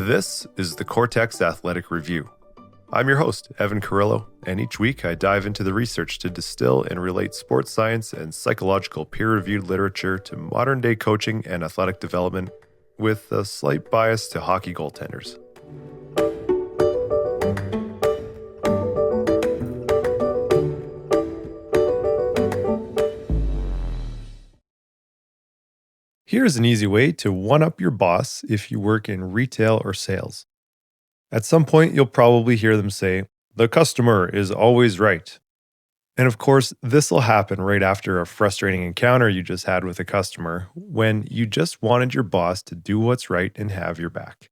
This is the Coretex Athletic Review. I'm your host, Evan Kurylo, and each week I dive into the research to distill and relate sports science and psychological peer-reviewed literature to modern-day coaching and athletic development with a slight bias to hockey goaltenders. Here's an easy way to one-up your boss if you work in retail or sales. At some point, you'll probably hear them say, "The customer is always right." And of course, this will happen right after a frustrating encounter you just had with a customer when you just wanted your boss to do what's right and have your back.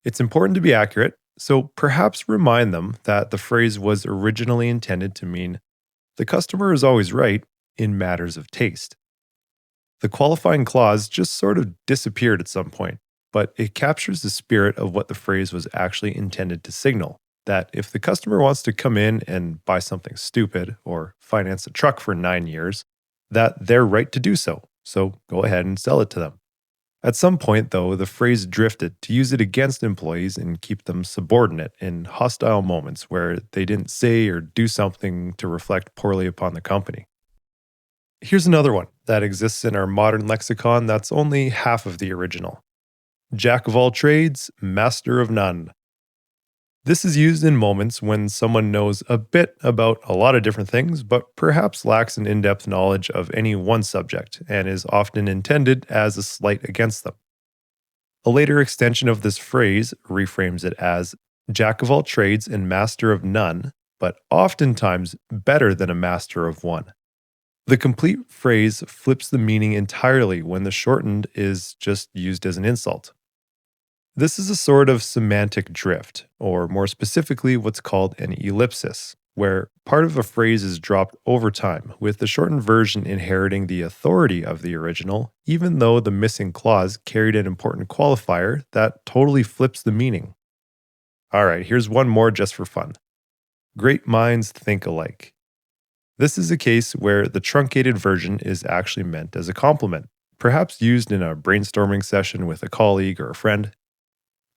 It's important to be accurate, so perhaps remind them that the phrase was originally intended to mean, "The customer is always right" in matters of taste. The qualifying clause just sort of disappeared at some point, but it captures the spirit of what the phrase was actually intended to signal, that if the customer wants to come in and buy something stupid or finance a truck for 9 years, that they're right to do so, so go ahead and sell it to them. At some point, though, the phrase drifted to use it against employees and keep them subordinate in hostile moments where they didn't say or do something to reflect poorly upon the company. Here's another one that exists in our modern lexicon that's only half of the original. Jack of all trades, master of none. This is used in moments when someone knows a bit about a lot of different things, but perhaps lacks an in-depth knowledge of any one subject and is often intended as a slight against them. A later extension of this phrase reframes it as Jack of all trades and master of none, but oftentimes better than a master of one. The complete phrase flips the meaning entirely when the shortened is just used as an insult. This is a sort of semantic drift, or more specifically, what's called an ellipsis, where part of a phrase is dropped over time, with the shortened version inheriting the authority of the original, even though the missing clause carried an important qualifier that totally flips the meaning. All right, here's one more just for fun. Great minds think alike. This is a case where the truncated version is actually meant as a compliment, perhaps used in a brainstorming session with a colleague or a friend.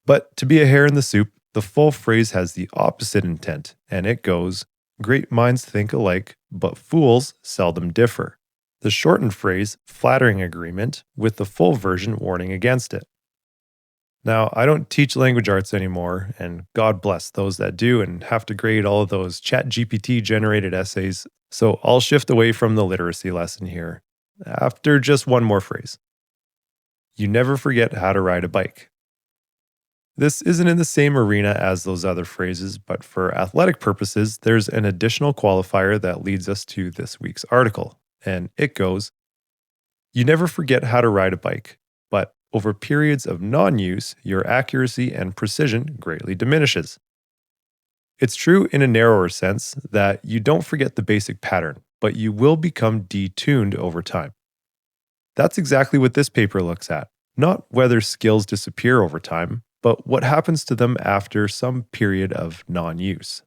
But to be a hair in the soup, the full phrase has the opposite intent, and it goes, "Great minds think alike, but fools seldom differ." The shortened phrase, flattering agreement, with the full version warning against it. Now, I don't teach language arts anymore, and God bless those that do and have to grade all of those ChatGPT-generated essays, so I'll shift away from the literacy lesson here, after just one more phrase. You never forget how to ride a bike. This isn't in the same arena as those other phrases, but for athletic purposes, there's an additional qualifier that leads us to this week's article, and it goes, "You never forget how to ride a bike, but over periods of non-use, your accuracy and precision greatly diminishes." It's true in a narrower sense that you don't forget the basic pattern, but you will become detuned over time. That's exactly what this paper looks at, not whether skills disappear over time, but what happens to them after some period of non-use.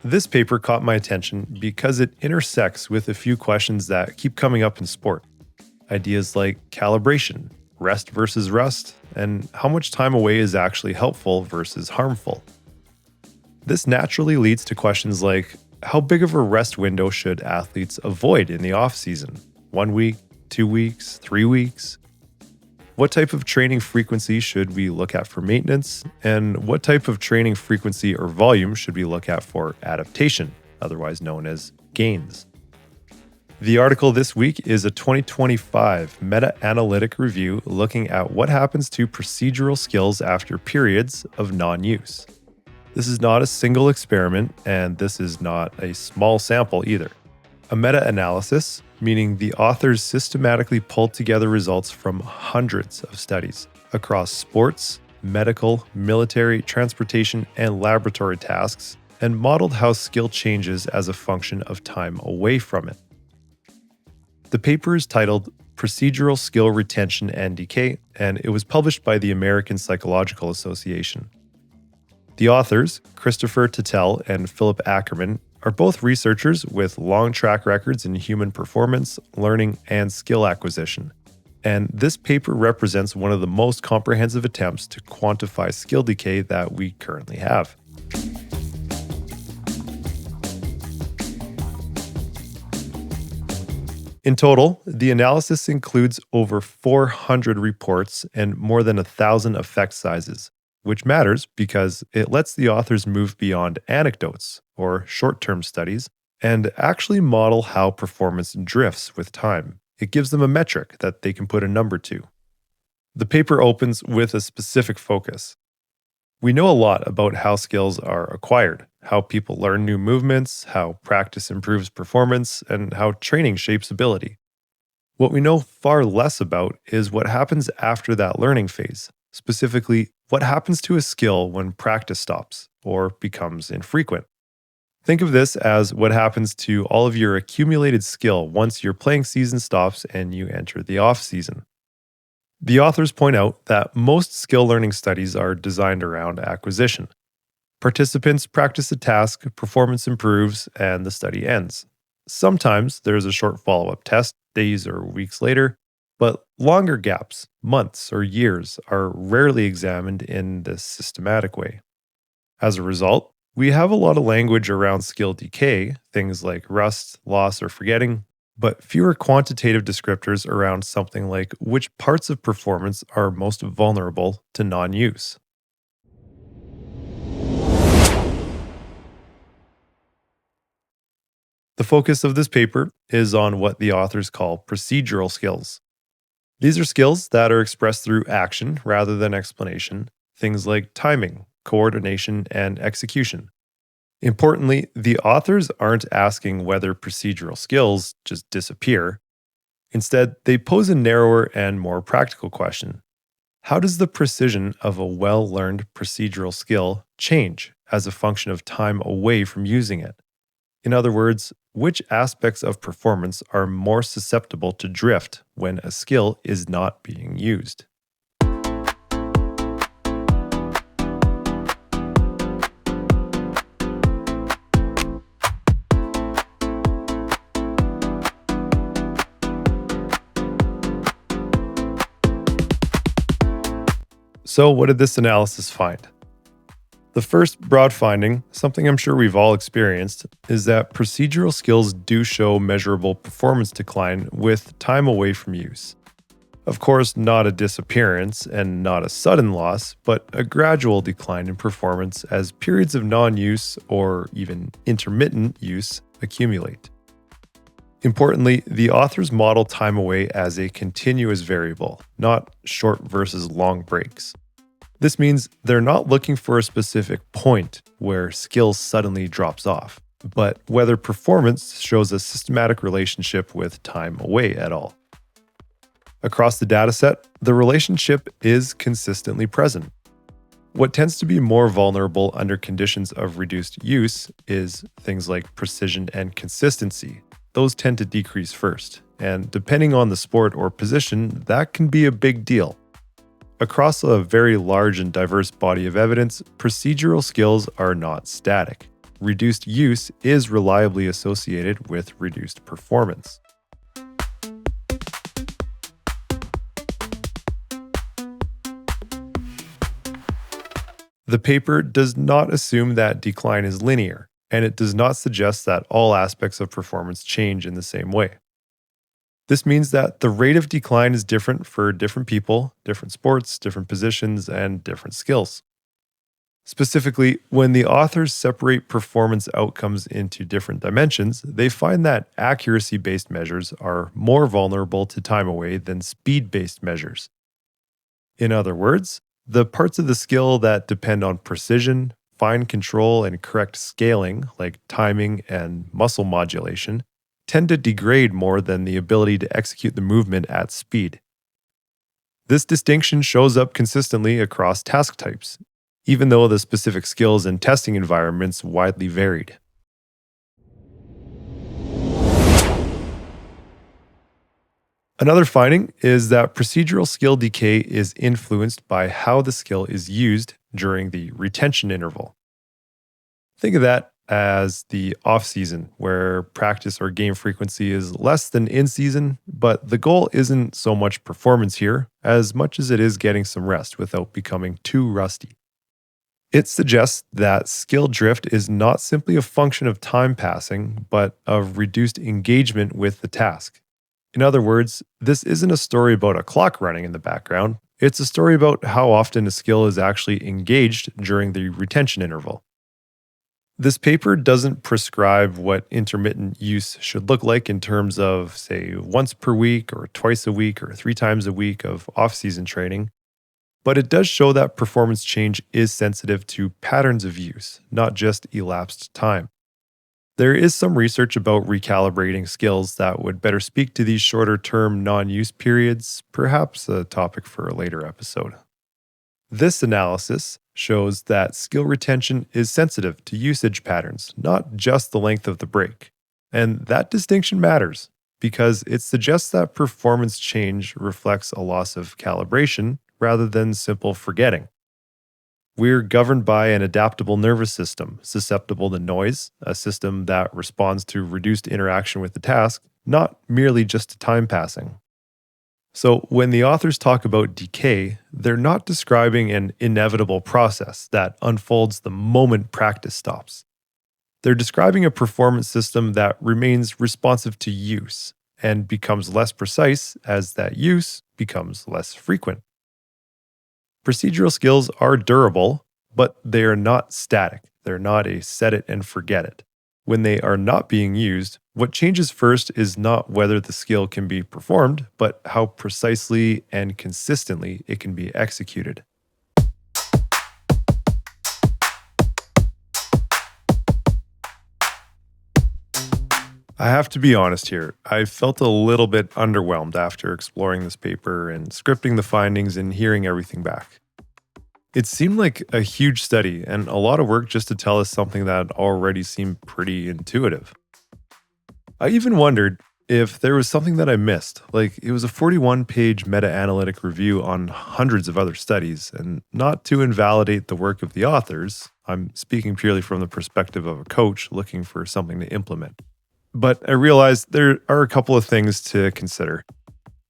This paper caught my attention because it intersects with a few questions that keep coming up in sport. Ideas like calibration, rest versus rust, and how much time away is actually helpful versus harmful. This naturally leads to questions like, how big of a rest window should athletes avoid in the off-season? 1 week, 2 weeks, 3 weeks? What type of training frequency should we look at for maintenance? And what type of training frequency or volume should we look at for adaptation, otherwise known as gains? The article this week is a 2025 meta-analytic review looking at what happens to procedural skills after periods of non-use. This is not a single experiment, and this is not a small sample either. A meta-analysis, meaning the authors systematically pulled together results from hundreds of studies across sports, medical, military, transportation, and laboratory tasks, and modeled how skill changes as a function of time away from it. The paper is titled Procedural Skill Retention and Decay, and it was published by the American Psychological Association. The authors, Christopher Tittel and Philip Ackerman, are both researchers with long track records in human performance, learning, and skill acquisition. And this paper represents one of the most comprehensive attempts to quantify skill decay that we currently have. In total, the analysis includes over 400 reports and more than 1,000 effect sizes, which matters because it lets the authors move beyond anecdotes or short-term studies and actually model how performance drifts with time. It gives them a metric that they can put a number to. The paper opens with a specific focus. We know a lot about how skills are acquired, how people learn new movements, how practice improves performance, and how training shapes ability. What we know far less about is what happens after that learning phase, specifically, what happens to a skill when practice stops or becomes infrequent. Think of this as what happens to all of your accumulated skill once your playing season stops and you enter the off season. The authors point out that most skill learning studies are designed around acquisition. Participants practice a task, performance improves, and the study ends. Sometimes there's a short follow-up test, days or weeks later, but longer gaps, months or years, are rarely examined in this systematic way. As a result, we have a lot of language around skill decay, things like rust, loss, or forgetting, but fewer quantitative descriptors around something like which parts of performance are most vulnerable to non-use. The focus of this paper is on what the authors call procedural skills. These are skills that are expressed through action rather than explanation, things like timing, coordination, and execution. Importantly, the authors aren't asking whether procedural skills just disappear. Instead, they pose a narrower and more practical question. How does the precision of a well-learned procedural skill change as a function of time away from using it? In other words, which aspects of performance are more susceptible to drift when a skill is not being used? So, what did this analysis find? The first broad finding, something I'm sure we've all experienced, is that procedural skills do show measurable performance decline with time away from use. Of course, not a disappearance and not a sudden loss, but a gradual decline in performance as periods of non-use or even intermittent use accumulate. Importantly, the authors model time away as a continuous variable, not short versus long breaks. This means they're not looking for a specific point where skill suddenly drops off, but whether performance shows a systematic relationship with time away at all. Across the dataset, the relationship is consistently present. What tends to be more vulnerable under conditions of reduced use is things like precision and consistency. Those tend to decrease first, and depending on the sport or position, that can be a big deal. Across a very large and diverse body of evidence, procedural skills are not static. Reduced use is reliably associated with reduced performance. The paper does not assume that decline is linear, and it does not suggest that all aspects of performance change in the same way. This means that the rate of decline is different for different people, different sports, different positions, and different skills. Specifically, when the authors separate performance outcomes into different dimensions, they find that accuracy-based measures are more vulnerable to time away than speed-based measures. In other words, the parts of the skill that depend on precision, fine control, and correct scaling, like timing and muscle modulation, tend to degrade more than the ability to execute the movement at speed. This distinction shows up consistently across task types, even though the specific skills and testing environments widely varied. Another finding is that procedural skill decay is influenced by how the skill is used, during the retention interval. Think of that as the off season, where practice or game frequency is less than in season, but the goal isn't so much performance here as much as it is getting some rest without becoming too rusty. It suggests that skill drift is not simply a function of time passing, but of reduced engagement with the task. In other words, this isn't a story about a clock running in the background. It's a story about how often a skill is actually engaged during the retention interval. This paper doesn't prescribe what intermittent use should look like in terms of, say, once per week or twice a week or 3 times a week of off season training, but it does show that performance change is sensitive to patterns of use, not just elapsed time. There is some research about recalibrating skills that would better speak to these shorter term non use periods, perhaps a topic for a later episode. This analysis shows that skill retention is sensitive to usage patterns, not just the length of the break. And that distinction matters because it suggests that performance change reflects a loss of calibration rather than simple forgetting. We're governed by an adaptable nervous system, susceptible to noise, a system that responds to reduced interaction with the task, not merely just to time passing. So, when the authors talk about decay, they're not describing an inevitable process that unfolds the moment practice stops. They're describing a performance system that remains responsive to use and becomes less precise as that use becomes less frequent. Procedural skills are durable, but they are not static. They're not a set it and forget it. When they are not being used, what changes first is not whether the skill can be performed, but how precisely and consistently it can be executed. I have to be honest here. I felt a little bit underwhelmed after exploring this paper and scripting the findings and hearing everything back. It seemed like a huge study and a lot of work just to tell us something that already seemed pretty intuitive. I even wondered if there was something that I missed, like it was a 41-page meta-analytic review on hundreds of other studies, and not to invalidate the work of the authors, I'm speaking purely from the perspective of a coach looking for something to implement. But I realized there are a couple of things to consider.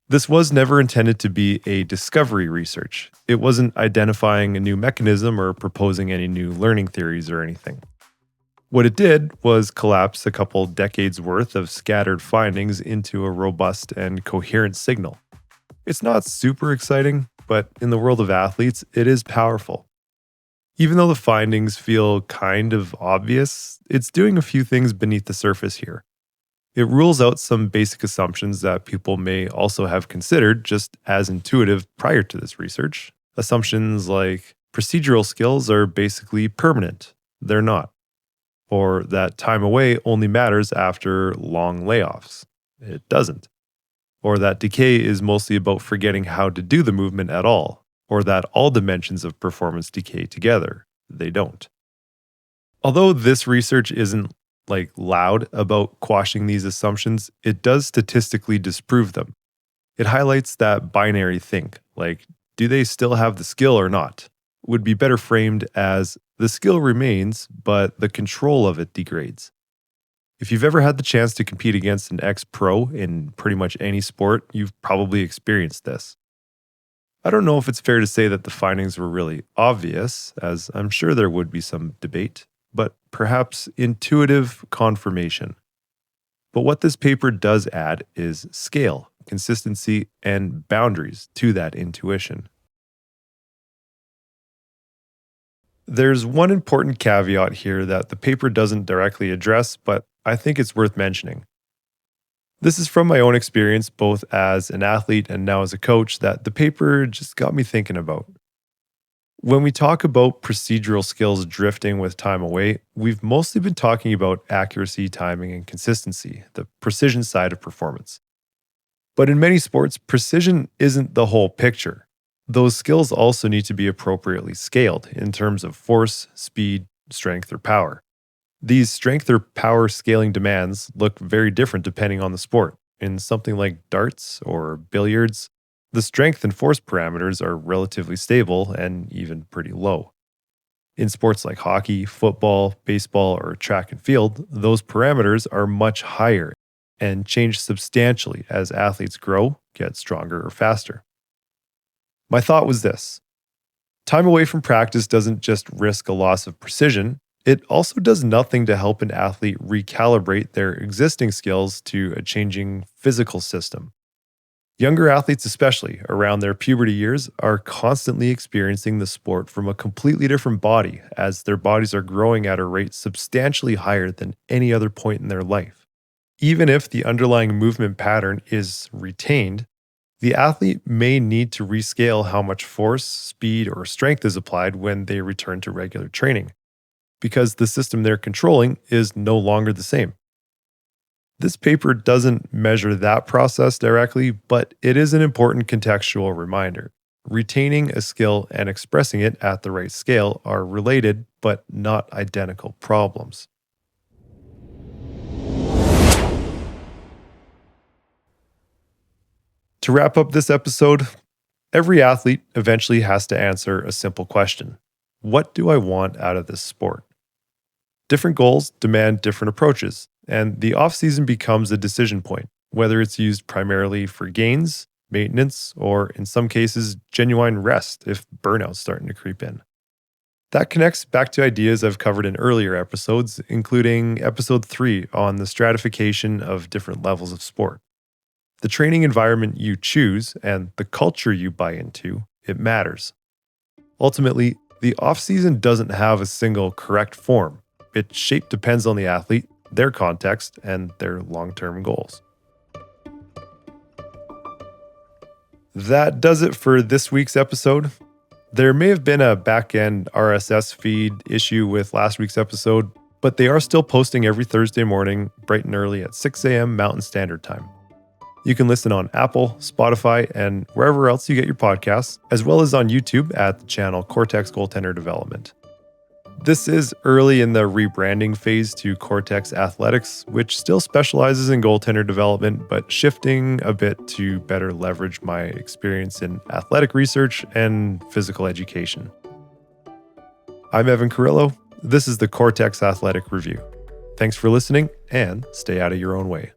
This was never intended to be a discovery research. It wasn't identifying a new mechanism or proposing any new learning theories or anything. What it did was collapse a couple decades worth of scattered findings into a robust and coherent signal. It's not super exciting, but in the world of athletes, it is powerful. Even though the findings feel kind of obvious, it's doing a few things beneath the surface here. It rules out some basic assumptions that people may also have considered just as intuitive prior to this research. Assumptions like procedural skills are basically permanent. They're not. Or that time away only matters after long layoffs. It doesn't. Or that decay is mostly about forgetting how to do the movement at all. Or that all dimensions of performance decay together. They don't. Although this research isn't loud about quashing these assumptions, it does statistically disprove them. It highlights that binary think, like, do they still have the skill or not? Would be better framed as the skill remains, but the control of it degrades. If you've ever had the chance to compete against an ex-pro in pretty much any sport, you've probably experienced this. I don't know if it's fair to say that the findings were really obvious, as I'm sure there would be some debate, but perhaps intuitive confirmation. But what this paper does add is scale, consistency, and boundaries to that intuition. There's one important caveat here that the paper doesn't directly address, but I think it's worth mentioning. This is from my own experience, both as an athlete and now as a coach, that the paper just got me thinking about. When we talk about procedural skills drifting with time away, we've mostly been talking about accuracy, timing, and consistency, the precision side of performance. But in many sports, precision isn't the whole picture. Those skills also need to be appropriately scaled in terms of force, speed, strength, or power. These strength or power scaling demands look very different depending on the sport. In something like darts or billiards, the strength and force parameters are relatively stable and even pretty low. In sports like hockey, football, baseball, or track and field, those parameters are much higher and change substantially as athletes grow, get stronger, or faster. My thought was this: time away from practice doesn't just risk a loss of precision, it also does nothing to help an athlete recalibrate their existing skills to a changing physical system. Younger athletes, especially around their puberty years, are constantly experiencing the sport from a completely different body as their bodies are growing at a rate substantially higher than any other point in their life. Even if the underlying movement pattern is retained, the athlete may need to rescale how much force, speed, or strength is applied when they return to regular training, because the system they're controlling is no longer the same. This paper doesn't measure that process directly, but it is an important contextual reminder. Retaining a skill and expressing it at the right scale are related but not identical problems. To wrap up this episode, every athlete eventually has to answer a simple question: what do I want out of this sport? Different goals demand different approaches, and the offseason becomes a decision point, whether it's used primarily for gains, maintenance, or in some cases, genuine rest if burnout's starting to creep in. That connects back to ideas I've covered in earlier episodes, including episode 3 on the stratification of different levels of sport. The training environment you choose and the culture you buy into, it matters. Ultimately, the offseason doesn't have a single correct form. Its shape depends on the athlete, their context, and their long-term goals. That does it for this week's episode. There may have been a back-end RSS feed issue with last week's episode, but they are still posting every Thursday morning, bright and early at 6 a.m. Mountain Standard Time. You can listen on Apple, Spotify, and wherever else you get your podcasts, as well as on YouTube at the channel Coretex Goaltender Development. This is early in the rebranding phase to Coretex Athletics, which still specializes in goaltender development, but shifting a bit to better leverage my experience in athletic research and physical education. I'm Evan Kurylo. This is the Coretex Athletic Review. Thanks for listening, and stay out of your own way.